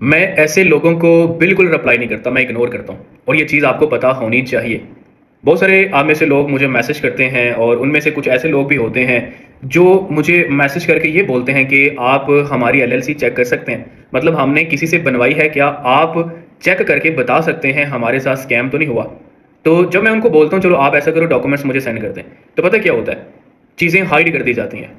मैं ऐसे लोगों को बिल्कुल रिप्लाई नहीं करता, मैं इग्नोर करता हूँ और ये चीज़ आपको पता होनी चाहिए। बहुत सारे आप में से लोग मुझे मैसेज करते हैं और उनमें से कुछ ऐसे लोग भी होते हैं जो मुझे मैसेज करके ये बोलते हैं कि आप हमारी एलएलसी चेक कर सकते हैं। मतलब हमने किसी से बनवाई है क्या? आप चेक करके बता सकते हैं हमारे साथ स्कैम तो नहीं हुआ? तो जब मैं उनको बोलता हूँ चलो आप ऐसा करो डॉक्यूमेंट्स मुझे सेंड कर दें, तो पता है क्या होता है? चीज़ें हाइड कर दी जाती हैं।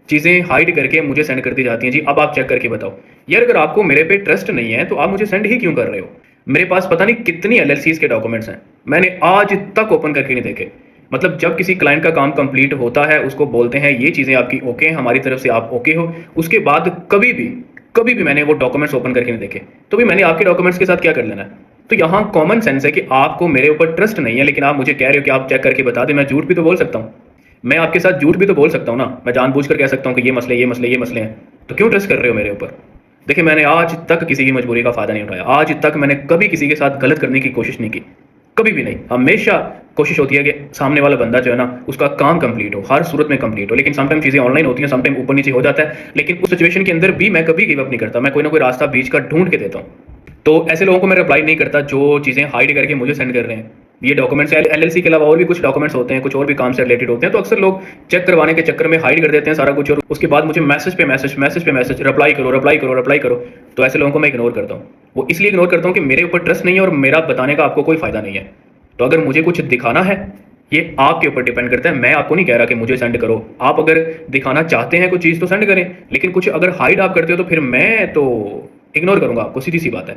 चीज़ें हाइड करके मुझे सेंड कर दी जाती हैं, जी अब आप चेक करके बताओ। यार अगर आपको मेरे पे ट्रस्ट नहीं है तो आप मुझे सेंड ही क्यों कर रहे हो? मेरे पास पता नहीं कितनी एलएलसीज़ के डॉक्यूमेंट्स हैं, मैंने आज तक ओपन करके नहीं देखे। मतलब जब किसी क्लाइंट का काम कंप्लीट होता है, उसको बोलते हैं ये चीज़ें आपकी ओके हैं, हमारी तरफ से आप ओके हो, उसके बाद कभी भी मैंने वो डॉक्यूमेंट्स ओपन करके नहीं देखे। तो भी मैंने आपके डॉक्यूमेंट्स के साथ क्या कर लेना है? तो यहाँ कॉमन सेंस है कि आपको मेरे ऊपर ट्रस्ट नहीं है, लेकिन आप मुझे कह रहे हो कि आप चेक करके बता दें। मैं झूठ भी तो बोल सकता हूँ। मैं आपके साथ झूठ भी तो बोल सकता हूँ ना, मैं जानबूझकर कह सकता हूँ कि ये मसले हैं। तो क्यों ट्रस्ट कर रहे हो मेरे ऊपर? देखिए मैंने आज तक किसी की मजबूरी का फ़ायदा नहीं उठाया, आज तक मैंने कभी किसी के साथ गलत करने की कोशिश नहीं की, कभी भी नहीं। हमेशा कोशिश होती है कि सामने वाला बंदा जो है ना उसका काम कंप्लीट हो, हर सूरत में कंप्लीट हो। लेकिन समटाइम चीज़ें ऑनलाइन होती हैं, समटाइम ऊपर नीचे हो जाता है, लेकिन उस सिचुएशन के अंदर भी मैं कभी गिव अप नहीं करता, मैं कोई ना कोई रास्ता बीच का ढूंढ के देता हूँ। तो ऐसे लोगों को मैं रिप्लाई नहीं करता जो चीज़ें हाइड करके मुझे सेंड कर रहे हैं। ये डॉक्यूमेंट्स एलएलसी के अलावा और भी कुछ डॉक्यूमेंट्स होते हैं, कुछ और भी काम से रिलेटेड होते हैं, तो अक्सर लोग चेक करवाने के चक्कर में हाइड कर देते हैं सारा कुछ और उसके बाद मुझे मैसेज रिप्लाई करो। तो ऐसे लोगों को मैं इग्नोर करता हूँ। वो इसलिए इग्नोर करता हूँ कि मेरे ऊपर ट्रस्ट नहीं है और मेरा बताने का आपको कोई फ़ायदा नहीं है। तो अगर मुझे कुछ दिखाना है, ये आपके ऊपर डिपेंड करता है। मैं आपको नहीं कह रहा कि मुझे सेंड करो। आप अगर दिखाना चाहते हैं कोई चीज़ तो सेंड करें, लेकिन कुछ अगर हाइड आप करते हो तो फिर मैं तो इग्नोर करूँगा आपको, सीधी-सी बात है।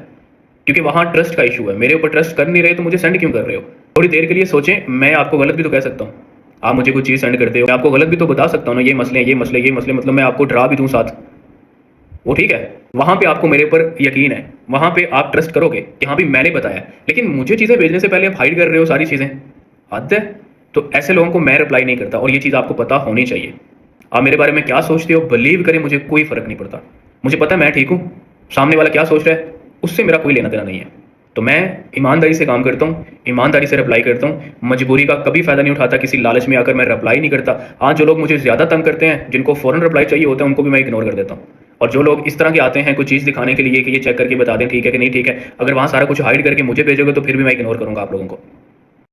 क्योंकि वहाँ ट्रस्ट का इशू है, मेरे ऊपर ट्रस्ट कर नहीं रहे तो मुझे सेंड क्यों कर रहे हो? थोड़ी देर के लिए सोचें, मैं आपको गलत भी तो कह सकता हूँ। आप मुझे कोई चीज़ सेंड करते हो, मैं आपको गलत भी तो बता सकता हूँ ना, ये मसले मतलब मैं आपको डरा भी दूँ साथ। वो ठीक है, वहाँ पे आपको मेरे ऊपर यकीन है, वहाँ पे आप ट्रस्ट करोगे कि हाँ, भी मैंने बताया। लेकिन मुझे चीज़ें भेजने से पहले आप हाइड कर रहे हो सारी चीज़ें, हद है। तो ऐसे लोगों को मैं रिप्लाई नहीं करता और ये चीज़ आपको पता होनी चाहिए। आप मेरे बारे में क्या सोचते हो बिलीव करें, मुझे कोई फ़र्क नहीं पड़ता। मुझे पता है मैं ठीक हूँ, सामने वाला क्या सोच रहा है उससे मेरा कोई लेना देना नहीं है। तो मैं ईमानदारी से काम करता हूँ, ईमानदारी से रिप्लाई करता हूँ, मजबूरी का कभी फ़ायदा नहीं उठाता, किसी लालच में आकर मैं रिप्लाई नहीं करता। हाँ, जो लोग मुझे ज़्यादा तंग करते हैं, जिनको फ़ौरन रिप्लाई चाहिए होता है, उनको भी मैं इग्नोर कर देता हूँ। और जो लोग इस तरह के आते हैं कोई चीज़ दिखाने के लिए कि ये चेक करके बता दें ठीक है कि नहीं ठीक है, अगर वहाँ सारा कुछ हाइड करके मुझे भेजोगे तो फिर भी मैं इग्नोर करूँगा आप लोगों को।